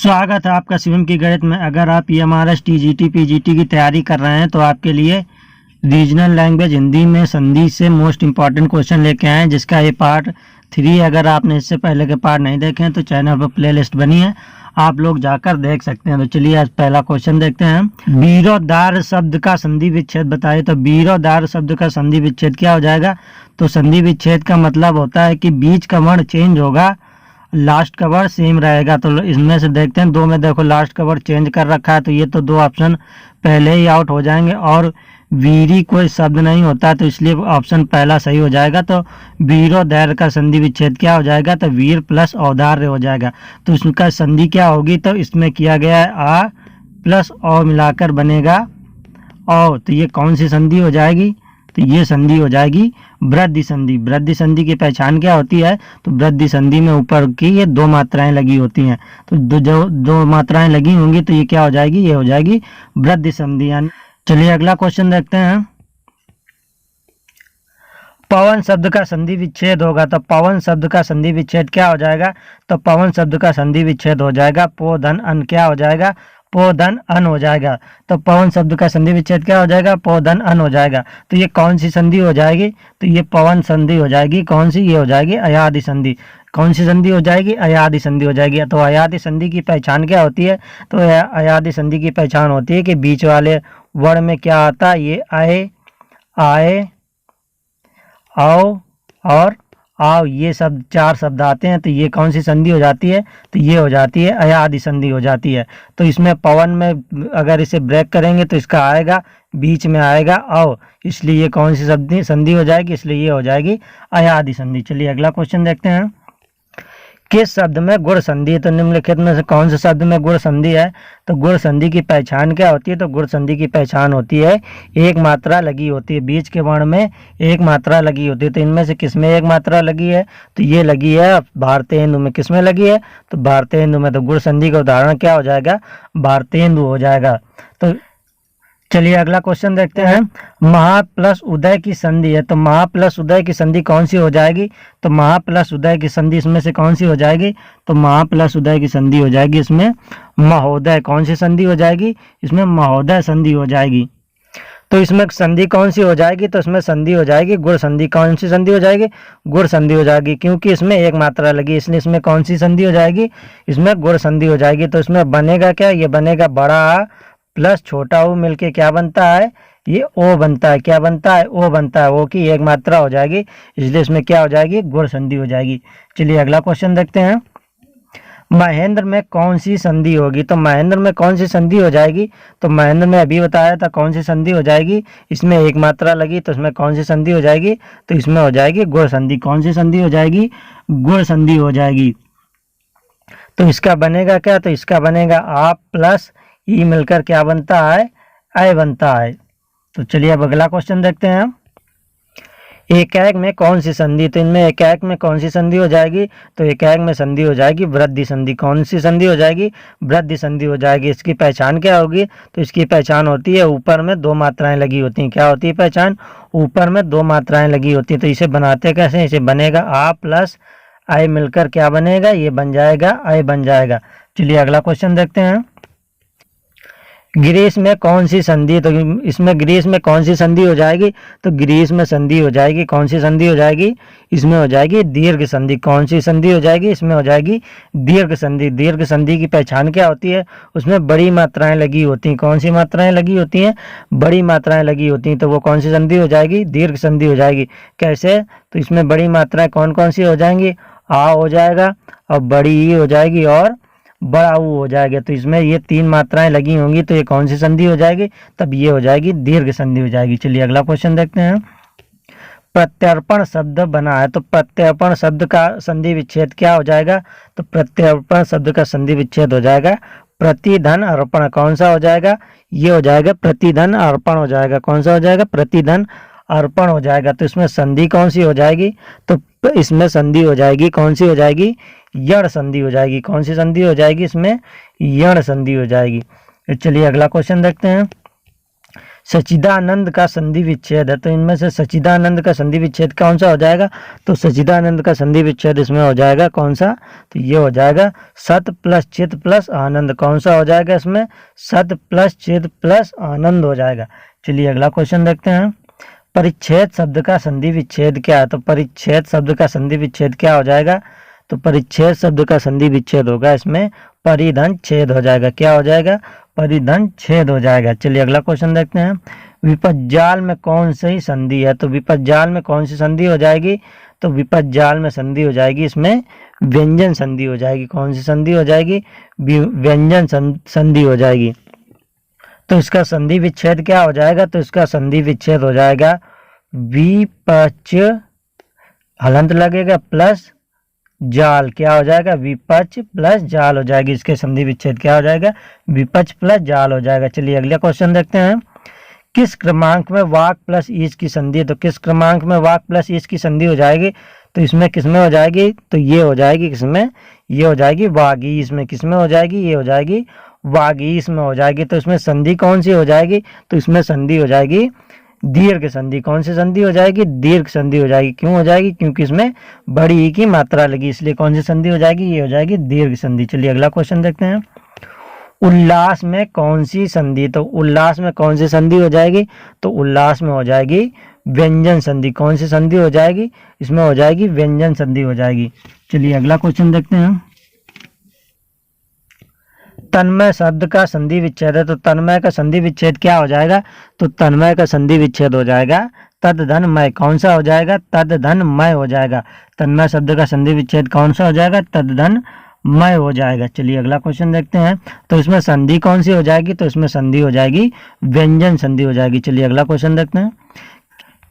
स्वागत है आपका शिवम की गणित में। अगर आप एमआरएस टीजीटी पीजीटी की तैयारी कर रहे हैं तो आपके लिए रीजनल लैंग्वेज हिंदी में संधि से मोस्ट इम्पॉर्टेंट क्वेश्चन लेके आए हैं, जिसका ये पार्ट 3। अगर आपने इससे पहले के पार्ट नहीं देखे हैं तो चैनल पर प्लेलिस्ट बनी है, आप लोग जाकर देख सकते हैं। तो चलिए आज पहला क्वेश्चन देखते हैं। बीरोदार शब्द का संधि विच्छेद बताइए। तो बीरोदार शब्द का संधि विच्छेद क्या हो जाएगा? तो संधि विच्छेद का मतलब होता है कि बीच का वर्ण चेंज होगा, लास्ट का वर्ड सेम रहेगा। तो इसमें से देखते हैं, दो में देखो लास्ट का वर्ड चेंज कर रखा है, तो ये तो दो ऑप्शन पहले ही आउट हो जाएंगे। और वीरी कोई शब्द नहीं होता, तो इसलिए ऑप्शन पहला सही हो जाएगा। तो वीरोदैर्घ्य का संधि विच्छेद क्या हो जाएगा? तो वीर प्लस औदार्य हो जाएगा। तो इसका संधि क्या होगी? तो इसमें किया गया है आ प्लस औ मिलाकर बनेगा औ। तो ये कौन सी संधि हो जाएगी? तो ये संधि हो जाएगी वृद्धि संधि। वृद्धि संधि की पहचान क्या होती है? तो वृद्धि संधि में ऊपर की ये दो मात्राएं लगी होती हैं, तो दो मात्राएं लगी होंगी तो ये क्या हो जाएगी? ये हो जाएगी वृद्धि संधि। यानी चलिए अगला क्वेश्चन देखते हैं। पवन शब्द का संधि विच्छेद होगा। तो पवन शब्द का संधि विच्छेद क्या हो जाएगा? तो पवन शब्द का संधि विच्छेद हो जाएगा पो धन अन। क्या हो जाएगा? पो धन अन हो जाएगा। तो पवन शब्द का संधि विच्छेद क्या हो जाएगा? पो धन अन हो जाएगा। तो ये कौन सी संधि हो जाएगी? तो ये पवन संधि हो जाएगी। कौन सी? ये हो जाएगी अयादि संधि। कौन सी संधि हो जाएगी? अयादि संधि हो जाएगी। तो अयादि संधि की पहचान क्या होती है? तो अयादि संधि की पहचान होती है कि बीच वाले वर्ण में क्या आता है? ये आए, आए, आओ और आओ, ये शब्द चार शब्द आते हैं। तो ये कौन सी संधि हो जाती है? तो ये हो जाती है अयादि संधि हो जाती है। तो इसमें पवन में अगर इसे ब्रेक करेंगे तो इसका आएगा, बीच में आएगा आओ, इसलिए ये कौन सी संधि हो जाएगी? इसलिए ये हो जाएगी अयादि संधि। चलिए अगला क्वेश्चन देखते हैं। किस शब्द में गुण संधि है? तो निम्नलिखित में से कौन से शब्द में गुण संधि है? तो गुण संधि की पहचान क्या होती है? तो गुण संधि की पहचान होती है एक मात्रा लगी होती है, बीच के वर्ण में एक मात्रा लगी होती है। तो इनमें से किसमें एक मात्रा लगी है? तो ये लगी है भारतेंदु में। किसमें लगी है? तो भारतेंदु में। तो गुण संधि का उदाहरण क्या हो जाएगा? भारतेंदु हो जाएगा। तो चलिए अगला क्वेश्चन देखते हैं। महा प्लस उदय की संधि है। तो महा प्लस उदय की संधि कौन सी हो जाएगी? तो महा प्लस उदय की संधि इसमें से कौन सी हो जाएगी? तो महा प्लस उदय की संधि हो जाएगी इसमें महोदय। कौन सी संधि हो जाएगी? इसमें महोदय संधि हो जाएगी। तो इसमें संधि कौन सी हो जाएगी? तो इसमें संधि हो जाएगी गुण संधि। कौन सी संधि हो जाएगी? गुण संधि हो जाएगी, क्योंकि इसमें एक मात्रा लगी, इसलिए इसमें कौन सी संधि हो जाएगी? इसमें गुण संधि हो जाएगी। तो इसमें बनेगा क्या? ये बनेगा बड़ा आ प्लस छोटा ओ मिलके क्या बनता है? ये ओ बनता है। क्या बनता है? ओ बनता है। ओ की एक मात्रा हो जाएगी, इसलिए इसमें क्या हो जाएगी? गुण संधि हो जाएगी। चलिए अगला क्वेश्चन देखते हैं। महेंद्र में कौन सी संधि होगी? तो महेंद्र में कौन सी संधि हो जाएगी? तो महेंद्र में अभी बताया था कौन सी संधि हो जाएगी, इसमें एक मात्रा लगी, तो इसमें कौन सी संधि हो जाएगी? तो इसमें हो जाएगी गुण संधि। कौन सी संधि हो जाएगी? गुण संधि हो जाएगी। तो इसका बनेगा क्या? तो इसका बनेगा आप प्लस ई मिलकर क्या बनता है? अय बनता है। तो चलिए अब अगला क्वेश्चन देखते हैं। एकाएक में कौन सी संधि? तो इनमें एकाएक में कौन सी संधि हो जाएगी? तो एकाएक में संधि हो जाएगी वृद्धि संधि। कौन सी संधि हो जाएगी? वृद्धि संधि हो जाएगी। इसकी पहचान क्या होगी? तो इसकी पहचान होती है ऊपर में दो मात्राएं लगी होती हैं। क्या होती है पहचान? ऊपर में दो मात्राएं लगी होती है। तो इसे बनाते कैसे? इसे बनेगा आ प्लस अय मिलकर क्या बनेगा? ये बन जाएगा अय बन जाएगा। चलिए अगला क्वेश्चन देखते हैं। ग्रीस में कौन सी संधि? तो इसमें ग्रीस में कौन सी संधि हो जाएगी? तो ग्रीस में संधि हो जाएगी, कौन सी संधि हो जाएगी? इसमें हो जाएगी दीर्घ संधि। कौन सी संधि हो जाएगी? इसमें हो जाएगी दीर्घ संधि। दीर्घ संधि की पहचान क्या होती है? उसमें बड़ी मात्राएं लगी होती हैं। कौन सी मात्राएं लगी होती हैं? बड़ी मात्राएं लगी होती हैं। तो वो कौन सी संधि हो जाएगी? दीर्घ संधि हो जाएगी। कैसे? तो इसमें बड़ी मात्राएं कौन कौन सी हो जाएंगी? आ हो जाएगा और बड़ी ई हो जाएगी और बड़ा ऊ हो जाएगा। तो इसमें ये तीन मात्राएं लगी होंगी, तो ये कौन सी संधि हो जाएगी? तब ये हो जाएगी दीर्घ संधि हो जाएगी। चलिए अगला क्वेश्चन देखते हैं। प्रत्यर्पण शब्द बना है। तो प्रत्यर्पण शब्द का संधि विच्छेद क्या हो जाएगा? तो प्रत्यर्पण शब्द का संधि विच्छेद हो जाएगा प्रतिधन अर्पण। कौन सा हो जाएगा? ये हो जाएगा प्रतिधन अर्पण हो जाएगा। कौन सा हो जाएगा? प्रतिधन अर्पण हो जाएगा। तो इसमें संधि कौन सी हो जाएगी? तो इसमें संधि हो जाएगी, कौन सी हो जाएगी? यण संधि हो जाएगी। कौन सी संधि हो जाएगी? इसमें यण संधि हो जाएगी। चलिए अगला क्वेश्चन देखते हैं। सच्चिदानंद का संधि विच्छेद है, तो इनमें से सच्चिदानंद का संधि विच्छेद कौन सा हो जाएगा, तो सच्चिदानंद का संधि विच्छेद इसमें हो जाएगा कौन सा, तो ये हो जाएगा सत प्लस चित प्लस आनंद। कौन सा हो जाएगा इसमें, सत प्लस चित प्लस आनंद हो जाएगा। चलिए अगला क्वेश्चन देखते हैं। परिच्छेद शब्द का संधि विच्छेद क्या है, तो परिच्छेद शब्द का संधि विच्छेद क्या हो जाएगा, तो परिच्छेद शब्द का संधि विच्छेद होगा इसमें परिधन छेद हो जाएगा। क्या हो जाएगा, परिधन छेद हो जाएगा। चलिए अगला क्वेश्चन देखते हैं। विपज्जाल में कौन सी संधि है, तो विपज्जाल में कौन सी संधि हो जाएगी, तो विपज्जाल में संधि हो जाएगी इसमें व्यंजन संधि हो जाएगी। कौन सी संधि हो जाएगी, व्यंजन संधि हो जाएगी। तो इसका संधि विच्छेद क्या हो जाएगा, तो इसका संधि विच्छेद हो जाएगा विपक्ष हलंत लगेगा प्लस जाल। क्या हो जाएगा, विपक्ष प्लस जाल हो जाएगी। इसके संधि विच्छेद क्या हो जाएगा, विपक्ष प्लस जाल हो जाएगा। चलिए अगला क्वेश्चन देखते हैं। किस क्रमांक में वाक प्लस ईच की संधि, तो किस क्रमांक में वाक प्लस ईच की संधि हो जाएगी, तो इसमें किसमें हो जाएगी, तो ये हो जाएगी किसमें, ये हो जाएगी वागीश में। किसमें हो जाएगी, ये हो जाएगी वागीश में हो जाएगी। तो इसमें संधि कौन सी हो जाएगी, तो इसमें संधि हो जाएगी दीर्घ संधि। कौन सी संधि हो जाएगी, दीर्घ संधि हो जाएगी। क्यों हो जाएगी, क्योंकि इसमें बड़ी ई की मात्रा लगी, इसलिए कौन सी संधि हो जाएगी, ये हो जाएगी दीर्घ संधि। चलिए अगला क्वेश्चन देखते हैं। उल्लास में कौन सी संधि, तो उल्लास में कौन सी संधि हो जाएगी, तो उल्लास में हो जाएगी व्यंजन संधि। कौन सी संधि हो जाएगी, इसमें हो जाएगी व्यंजन संधि हो जाएगी। चलिए अगला क्वेश्चन देखते हैं। तन्मय शब्द का संधि विच्छेद है, तो तन्मय का संधि विच्छेद क्या हो जाएगा, तो तन्मय का संधि विच्छेद हो जाएगा तद धन मय। कौन सा हो जाएगा, तद धन मय हो जाएगा। तन्मय शब्द का संधि विच्छेद कौन सा हो जाएगा, तद धन मय हो जाएगा। चलिए अगला क्वेश्चन देखते हैं। तो इसमें संधि कौन सी हो जाएगी, तो इसमें संधि हो जाएगी व्यंजन संधि हो जाएगी। चलिए अगला क्वेश्चन देखते हैं।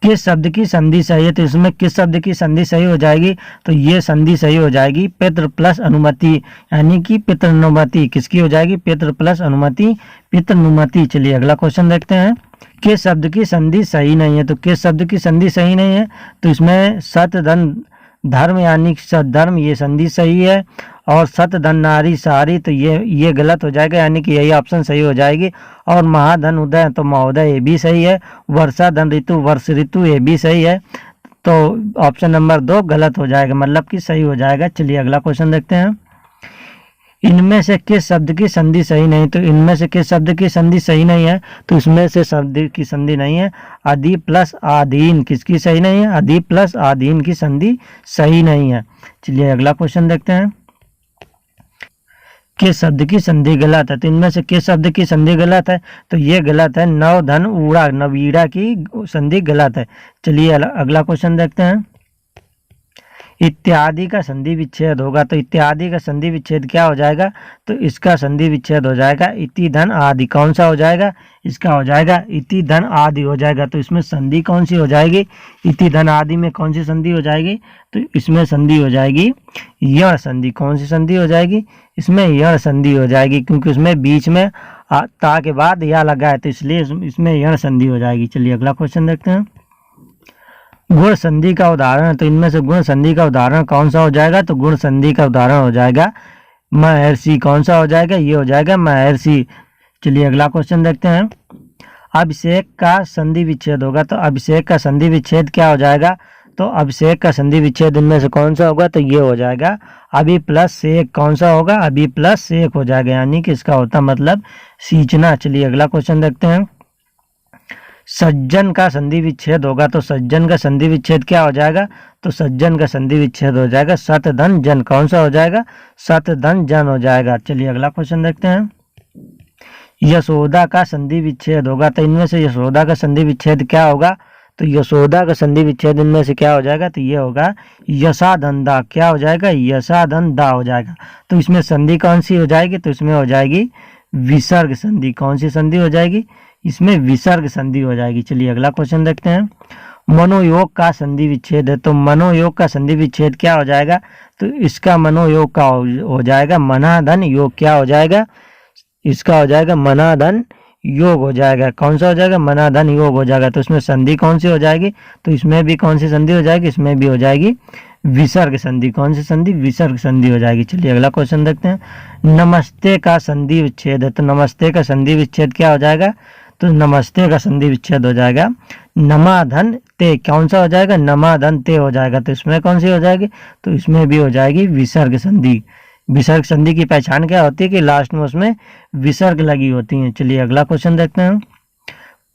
किस शब्द की संधि सही है, तो इसमें किस शब्द की संधि सही हो जाएगी, तो ये संधि सही हो जाएगी पितृ प्लस अनुमति, यानी कि पितृनुमति। किसकी हो जाएगी, पितृ प्लस अनुमति, पितृनुमति। चलिए अगला क्वेश्चन देखते हैं। किस शब्द की संधि सही नहीं है, तो किस शब्द की संधि सही नहीं है, तो इसमें सत धन धर्म यानी सद्धर्म ये संधि सही है, और सत धन नारी सारी तो ये गलत हो जाएगा, यानी कि यही ऑप्शन सही हो जाएगी। और महाधन उदय तो महोदय ये भी सही है। वर्षा धन ऋतु वर्ष ऋतु ये भी सही है, तो ऑप्शन नंबर 2 गलत हो जाएगा, मतलब कि सही हो जाएगा। चलिए अगला क्वेश्चन देखते हैं। इनमें से किस शब्द की संधि सही नहीं, तो इनमें से किस शब्द की संधि सही नहीं है, तो इसमें से शब्द की संधि नहीं है आदि प्लस आधीन। किसकी सही नहीं है, आदि प्लस आधीन की संधि सही नहीं है। चलिए अगला क्वेश्चन देखते हैं। किस शब्द की संधि गलत है, तो इनमें से किस शब्द की संधि गलत है, तो ये गलत है नव धन ऊड़ा, नवीड़ा की संधि गलत है। चलिए अगला क्वेश्चन देखते हैं। इत्यादि का संधि विच्छेद होगा, तो इत्यादि का संधि विच्छेद क्या हो जाएगा, तो इसका संधि विच्छेद हो जाएगा इति धन आदि। कौन सा हो जाएगा, इसका हो जाएगा इति धन आदि हो जाएगा। तो इसमें संधि कौन सी हो जाएगी, इति धन आदि में कौन सी संधि हो जाएगी, तो इसमें संधि हो जाएगी यण संधि। कौन सी संधि हो जाएगी, इसमें यण संधि हो जाएगी, क्योंकि उसमें बीच में ता के बाद या लगा है, तो इसलिए इसमें यण संधि हो जाएगी। चलिए अगला क्वेश्चन देखते हैं। गुण संधि का उदाहरण, तो इनमें से गुण संधि का उदाहरण कौन सा हो जाएगा, तो गुण संधि का उदाहरण हो जाएगा महर्षि। कौन सा हो जाएगा, ये हो जाएगा महर्षि। चलिए अगला क्वेश्चन देखते हैं। अभिषेक का संधि विच्छेद होगा, तो अभिषेक का संधि विच्छेद क्या हो जाएगा, तो अभिषेक का संधि विच्छेद इनमें से कौन सा होगा, तो ये हो जाएगा अभि प्लस सेक। कौन सा होगा, अभि प्लस सेक हो जाएगा, यानी कि इसका होता मतलब सींचना। चलिए अगला क्वेश्चन देखते हैं। सज्जन का संधि विच्छेद होगा, तो सज्जन का संधि विच्छेद क्या हो जाएगा, तो सज्जन का संधि विच्छेद हो जाएगा सत धन जन। कौन सा हो जाएगा, सत धन जन हो जाएगा। चलिए अगला क्वेश्चन देखते हैं। यशोदा का संधि विच्छेद होगा, तो इनमें से यशोदा का संधि विच्छेद क्या होगा, तो यशोदा का संधि विच्छेद इनमें से क्या हो जाएगा, तो ये होगा यशाधनदा। क्या हो जाएगा, यशाधनदा हो जाएगा। तो इसमें संधि कौन सी हो जाएगी, तो इसमें हो जाएगी विसर्ग संधि। कौन सी संधि हो जाएगी, इसमें विसर्ग संधि हो जाएगी। चलिए अगला क्वेश्चन देखते हैं। मनोयोग का संधि विच्छेद है, तो मनोयोग का संधि विच्छेद क्या हो जाएगा, तो इसका मनोयोग का हो जाएगा मनाधन योग। क्या हो जाएगा, इसका हो जाएगा मनाधन योग हो जाएगा। कौन सा हो जाएगा, मनाधन योग हो जाएगा। तो इसमें संधि कौन सी हो जाएगी, तो इसमें भी कौन सी संधि हो जाएगी, इसमें भी हो जाएगी विसर्ग संधि। कौन सी संधि, विसर्ग संधि हो जाएगी। चलिए अगला क्वेश्चन देखते हैं। नमस्ते का संधि विच्छेद है, तो नमस्ते का संधि विच्छेद क्या हो जाएगा, तो नमस्ते का संधि विच्छेद हो जाएगा। नमाधन ते कौन सा हो जाएगा, नमाधन ते हो जाएगा, तो इसमें कौन सी हो जाएगी, तो इसमें भी हो जाएगी विसर्ग संधि। विसर्ग संधि की पहचान क्या होती है कि लास्ट में उसमें विसर्ग लगी होती है। चलिए अगला क्वेश्चन देखते हैं।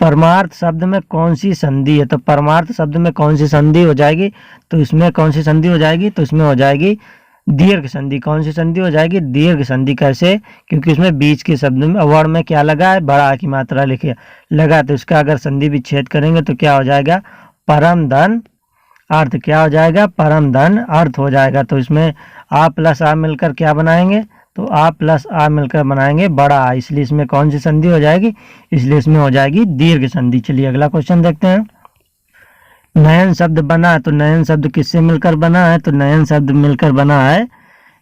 परमार्थ शब्द में कौन सी संधि है, तो परमार्थ शब्द में कौन सी संधि हो जाएगी, तो इसमें कौन सी संधि हो जाएगी, तो इसमें हो जाएगी दीर्घ संधि। कौन सी संधि हो जाएगी, दीर्घ संधि। कैसे, क्योंकि इसमें बीच के शब्द में वर्ड में क्या लगा है, बड़ा की मात्रा लिखे लगा, तो इसका अगर संधि विच्छेद करेंगे तो क्या हो जाएगा, परम धन अर्थ। क्या हो जाएगा, परम धन अर्थ हो जाएगा। तो इसमें आ प्लस आ मिलकर क्या बनाएंगे, तो आ प्लस आ मिलकर बनाएंगे बड़ा आ, इसलिए इसमें कौन सी संधि हो जाएगी, इसलिए इसमें हो जाएगी दीर्घ संधि। चलिए अगला क्वेश्चन देखते हैं। नयन शब्द बना है, तो नयन शब्द किससे मिलकर बना है, तो नयन शब्द मिलकर बना है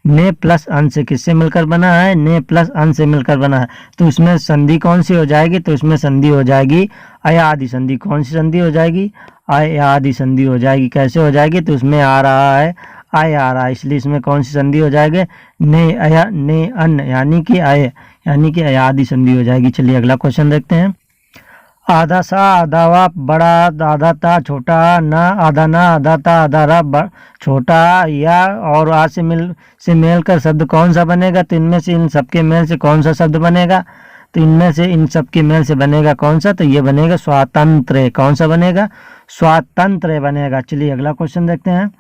ने प्लस अन से। किससे मिलकर बना है, ने प्लस अन से मिलकर बना है। तो इसमें संधि कौन सी हो जाएगी, तो इसमें संधि हो जाएगी अयादि संधि। कौन सी संधि हो जाएगी, अयादि संधि हो जाएगी। कैसे हो जाएगी, तो इसमें आ रहा है आय आ रहा है, इसलिए इसमें कौन सी संधि हो जाएगी, ने अया ने अन यानी कि आय यानी कि अयादि संधि हो जाएगी। चलिए अगला क्वेश्चन देखते हैं। आधा सा आधा वा बड़ा, आधा ता छोटा, ना आधा ना आधा ता आधा रा छोटा, या और आ से मेल कर शब्द कौन सा बनेगा, तो इनमें से इन सबके मेल से कौन सा शब्द बनेगा, तो इनमें से इन सबके मेल से बनेगा कौन सा, तो ये बनेगा स्वातंत्र। कौन सा बनेगा, स्वातंत्र बनेगा। चलिए अगला क्वेश्चन देखते हैं।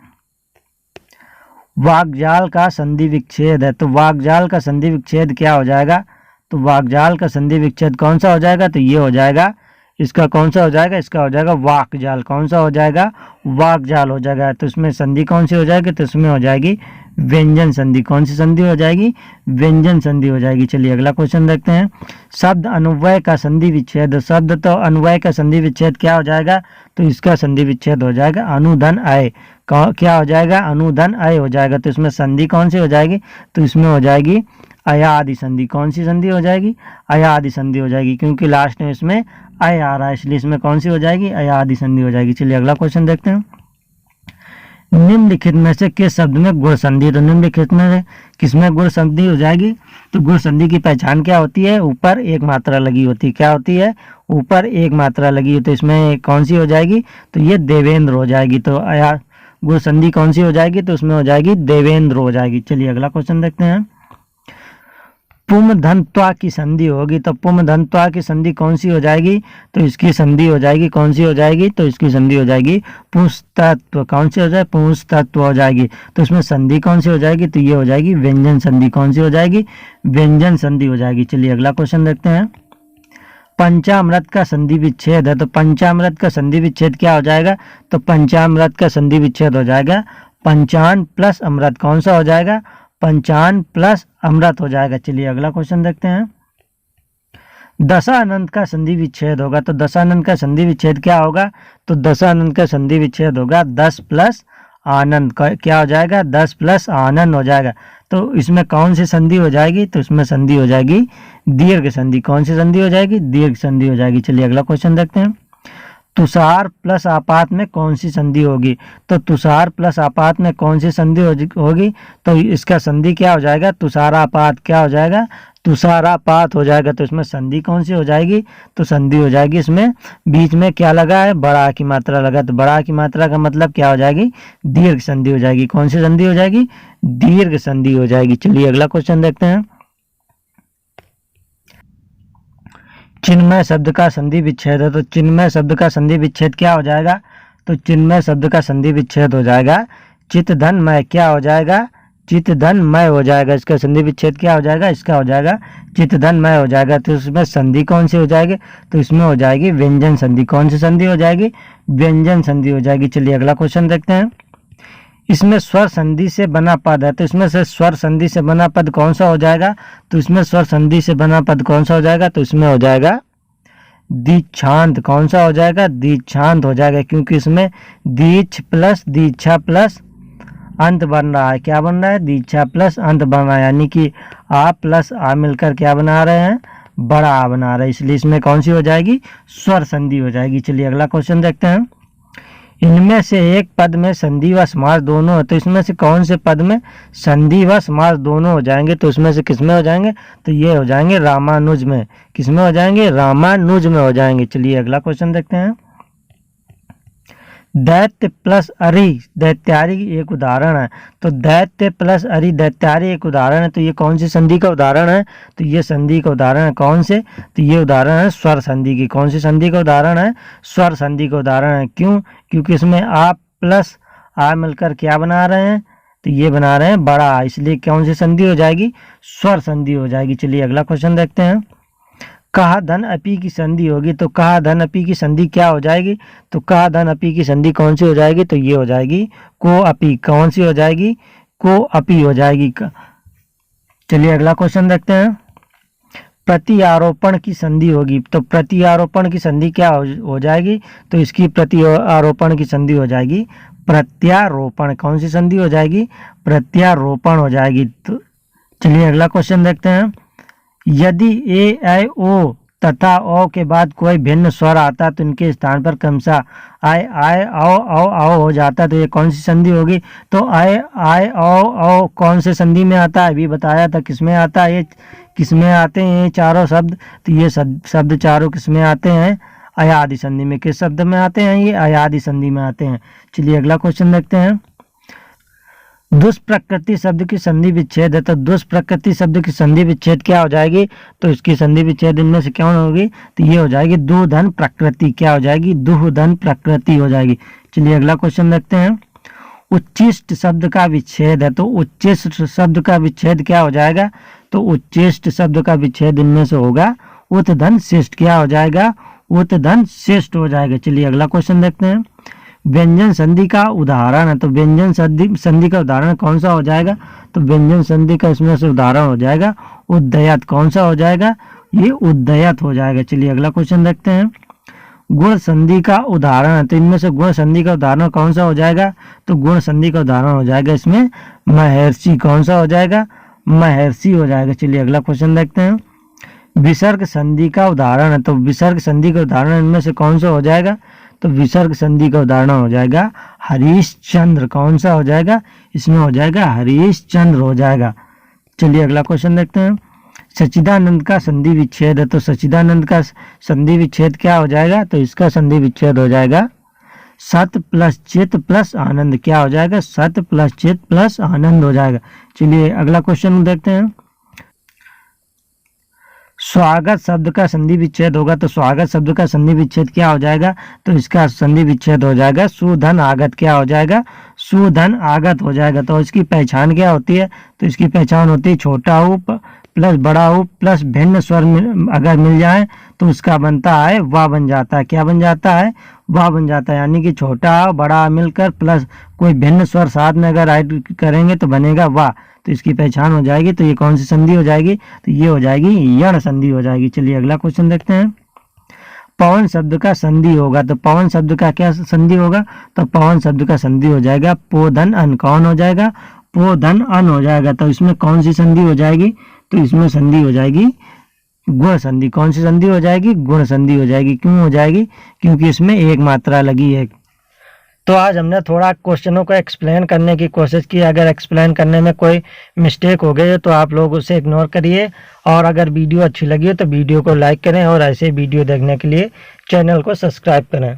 वाक्जाल का संधि विच्छेद है, तो वाक्जाल का संधि विच्छेद क्या हो जाएगा, तो वाक्जाल का संधि विच्छेद कौन सा हो जाएगा, तो ये हो जाएगा, इसका कौन सा हो जाएगा, इसका हो जाएगा वाक्जाल। कौन सा हो जाएगा, वाक्जाल हो जाएगा। तो इसमें संधि कौन सी हो जाएगी, तो इसमें हो जाएगी व्यंजन संधि। कौन सी संधि हो जाएगी, व्यंजन संधि हो जाएगी। चलिए अगला क्वेश्चन देखते हैं। शब्द अन्वय का संधि विच्छेद, शब्द तो अन्वय का संधि विच्छेद क्या हो जाएगा, तो इसका संधि विच्छेद हो जाएगा अनुधन अय। क्या हो जाएगा, अनुधन अय हो जाएगा। तो इसमें संधि कौन सी हो जाएगी, तो इसमें हो जाएगी अयादि संधि। कौन सी संधि हो जाएगी, अयादि संधि हो जाएगी, क्योंकि लास्ट में इसमें अय आ रहा है, इसलिए इसमें कौन सी हो जाएगी, अयादि संधि हो जाएगी। चलिए अगला क्वेश्चन देखते हैं। निम्नलिखित में से किस शब्द में गुण संधि, तो निम्नलिखित में किसमें गुण संधि हो जाएगी, तो गुण संधि की पहचान क्या होती है, ऊपर एक मात्रा लगी होती है। क्या होती है, ऊपर एक मात्रा लगी, तो इसमें कौन सी हो जाएगी, तो ये देवेंद्र हो जाएगी। तो गुण संधि कौन सी हो जाएगी, तो उसमें हो जाएगी देवेंद्र हो जाएगी। चलिए अगला क्वेश्चन देखते हैं। पुम धनत्वा की संधि होगी, तो पुम धनत्वा की संधि कौन सी हो जाएगी, तो इसकी संधि हो जाएगी कौन सी हो जाएगी, तो इसकी संधि हो जाएगी पुंस्तत्व। कौन सी हो जाए, पुंस्तत्व हो जाएगी। तो इसमें संधि कौन सी हो जाएगी, तो ये हो जाएगी व्यंजन संधि। कौन सी हो जाएगी, व्यंजन संधि हो जाएगी। चलिए अगला क्वेश्चन देखते हैं। पंचामृत का संधि विच्छेद है, तो पंचामृत का संधि विच्छेद क्या हो जाएगा, तो पंचामृत का संधि विच्छेद हो जाएगा पंचान प्लस अमृत। कौन सा हो जाएगा, पंचान प्लस अमृत हो जाएगा। चलिए अगला क्वेश्चन देखते हैं। दशानंद का संधि विच्छेद होगा, तो दशानंद का संधि विच्छेद क्या होगा, तो दशानंद का संधि विच्छेद होगा 10 प्लस आनंद। क्या हो जाएगा, 10 प्लस आनंद हो जाएगा। तो इसमें कौन सी संधि हो जाएगी, तो इसमें संधि हो जाएगी दीर्घ संधि। कौन सी संधि हो जाएगी, दीर्घ संधि हो जाएगी। चलिए अगला क्वेश्चन देखते हैं। तुषार प्लस आपात में कौन सी संधि होगी, तो तुषार प्लस आपात में कौन सी संधि होगी, तो इसका संधि क्या हो जाएगा, तुषारापात। क्या हो जाएगा, तुषारापात हो जाएगा। तो इसमें संधि कौन सी हो जाएगी, तो संधि हो जाएगी इसमें बीच में क्या लगा है, बड़ा की मात्रा लगा, तो बड़ा की मात्रा का मतलब क्या हो जाएगी, दीर्घ संधि हो जाएगी। कौन सी संधि हो जाएगी, दीर्घ संधि हो जाएगी। चलिए अगला क्वेश्चन देखते हैं। चिन्मय शब्द का संधि विच्छेद है, तो चिन्मय शब्द का संधि विच्छेद क्या हो जाएगा, तो चिन्मय शब्द का संधि विच्छेद हो जाएगा चित धन मय। क्या हो जाएगा, चित धन मय हो जाएगा। इसका संधि विच्छेद क्या हो जाएगा, इसका हो जाएगा चित धन मय हो जाएगा। तो इसमें संधि कौन सी हो जाएगी, तो इसमें हो जाएगी व्यंजन संधि। कौन सी संधि हो जाएगी, व्यंजन संधि हो जाएगी। चलिए अगला क्वेश्चन देखते हैं। इसमें स्वर संधि से बना पद है, तो इसमें से स्वर संधि से बना पद कौन सा हो जाएगा, तो इसमें स्वर संधि से बना पद कौन सा हो जाएगा, तो इसमें हो जाएगा दीक्षांत। कौन सा हो जाएगा, दीक्षांत हो जाएगा, क्योंकि इसमें दीक्ष प्लस दीक्षा प्लस अंत बन रहा है। क्या बन रहा है, दीक्षा प्लस अंत बन रहा है, यानी कि आ प्लस आ मिलकर क्या बना रहे हैं, बड़ा आ बना रहे हैं। इसलिए इसमें कौन सी हो जाएगी, स्वर संधि हो जाएगी। चलिए अगला क्वेश्चन देखते हैं। इनमें से एक पद में संधि व समास दोनों है, तो इसमें से कौन से पद में संधि व समास दोनों हो जाएंगे? तो उसमें से किसमें हो जाएंगे? तो ये हो जाएंगे रामानुज में। किसमें हो जाएंगे? रामानुज में हो जाएंगे। चलिए अगला क्वेश्चन देखते हैं। दैत्य प्लस अरि दैत्यारी एक उदाहरण है। तो दैत्य प्लस अरि दैत्यारी एक उदाहरण है, तो ये कौन सी संधि का उदाहरण है? तो ये संधि का उदाहरण है कौन से? तो ये उदाहरण है स्वर संधि की। कौन सी संधि का उदाहरण है? स्वर संधि का उदाहरण है। क्यों? क्योंकि इसमें आ प्लस आ मिलकर क्या बना रहे हैं? तो ये बना रहे हैं बड़ा आ, इसलिए कौन सी संधि हो जाएगी? स्वर संधि हो जाएगी। चलिए अगला क्वेश्चन देखते हैं। कहा धन अपी की संधि होगी, तो कहा धन अपी की संधि क्या हो जाएगी? तो कहा धन अपी की संधि कौन सी हो जाएगी? तो ये हो जाएगी को अपी। कौन सी हो जाएगी? को अपी हो जाएगी। चलिए अगला क्वेश्चन देखते हैं। प्रत्यारोपण की संधि होगी, तो प्रत्यारोपण की संधि क्या हो जाएगी? तो इसकी प्रत्यारोपण की संधि हो जाएगी प्रत्यारोपण। कौन सी संधि हो जाएगी? प्रत्यारोपण हो जाएगी। तो चलिए अगला क्वेश्चन देखते हैं। यदि ए ऐ ओ तथा ओ के बाद कोई भिन्न स्वर आता तो इनके स्थान पर क्रमशः आय आय आओ आओ आओ हो जाता, तो ये कौन सी संधि होगी? तो आय आय आओ आओ कौन से संधि में आता है? अभी बताया था किसमें आता है, ये किसमें आते हैं ये चारों शब्द? तो ये शब्द चारों किसमें आते हैं? अयादि संधि में। किस शब्द में आते हैं? ये अयादि संधि में आते हैं। चलिए अगला क्वेश्चन देखते हैं। दुष्प्रकृति शब्द की संधि विच्छेद है, तो दुष्प्रकृति शब्द की संधि विच्छेद क्या हो जाएगी? तो इसकी संधि विच्छेद इनमें से क्या होगी? तो ये हो जाएगी दुधन प्रकृति। क्या हो जाएगी? दुधन प्रकृति हो जाएगी। चलिए अगला क्वेश्चन देखते हैं। उच्चिष्ट शब्द का विच्छेद है, तो उच्चिष्ट शब्द का विच्छेद क्या हो जाएगा? तो उच्चिष्ट शब्द का विच्छेद इनमें से होगा उत्धन शिष्ट। क्या हो जाएगा? उत्धन शिष्ट हो जाएगा। चलिए अगला क्वेश्चन देखते हैं। व्यंजन संधि का उदाहरण है, तो व्यंजन संधि का उदाहरण कौन सा हो जाएगा? तो व्यंजन संधि का इसमें से उदाहरण हो जाएगा उद्दयत। कौन सा हो जाएगा? ये उद्दयत हो जाएगा। चलिए अगला क्वेश्चन देखते हैं। गुण संधि का उदाहरण है, तो इनमें से गुण संधि का उदाहरण कौन सा हो जाएगा? तो गुण संधि का उदाहरण हो जाएगा इसमें महर्षि। कौन सा हो जाएगा? महर्षि हो जाएगा। चलिए अगला क्वेश्चन देखते हैं। विसर्ग संधि का उदाहरण है, तो विसर्ग संधि का उदाहरण इनमें से कौन सा हो जाएगा? तो विसर्ग संधि का उदाहरण हो जाएगा हरीशचंद्र। कौन सा हो जाएगा? इसमें हो जाएगा हरीशचंद्र हो जाएगा। चलिए अगला क्वेश्चन देखते हैं। सच्चिदानंद का संधि विच्छेद है, तो सच्चिदानंद का संधि विच्छेद क्या हो जाएगा? तो इसका संधि विच्छेद हो जाएगा सत प्लस चित प्लस आनंद। क्या हो जाएगा? सत प्लस चित प्लस आनंद हो जाएगा। चलिए अगला क्वेश्चन देखते हैं। स्वागत शब्द का संधि विच्छेद होगा, तो स्वागत शब्द का संधि विच्छेद क्या हो जाएगा? तो इसका संधि विच्छेद हो जाएगा सुधन आगत। क्या हो जाएगा? सुधन आगत हो जाएगा। तो इसकी पहचान क्या होती है? तो इसकी पहचान होती है छोटा ऊ प्लस बड़ा ऊ प्लस भिन्न स्वर अगर मिल जाए तो उसका बनता है वाह बन जाता है। क्या बन जाता है? वाह बन जाता है। यानी कि छोटा बड़ा मिलकर प्लस कोई भिन्न स्वर साथ में अगर ऐड करेंगे तो बनेगा वाह, तो इसकी पहचान हो जाएगी। तो ये कौन सी संधि हो जाएगी? तो ये हो जाएगी यण संधि हो जाएगी। चलिए अगला क्वेश्चन देखते हैं। पवन शब्द का संधि होगा, तो पवन शब्द का क्या संधि होगा? तो पवन शब्द का संधि हो जाएगा पोधन अन। कौन हो जाएगा? पोधन अन हो जाएगा। तो इसमें कौन सी संधि हो जाएगी? तो इसमें संधि हो जाएगी गुण संधि। कौन सी संधि हो जाएगी? गुण संधि हो जाएगी। क्यों हो जाएगी? क्योंकि इसमें एक मात्रा लगी है। तो आज हमने थोड़ा क्वेश्चनों को एक्सप्लेन करने की कोशिश की। अगर एक्सप्लेन करने में कोई मिस्टेक हो गई तो आप लोग उसे इग्नोर करिए, और अगर वीडियो अच्छी लगी हो तो वीडियो को लाइक करें, और ऐसे वीडियो देखने के लिए चैनल को सब्सक्राइब करें।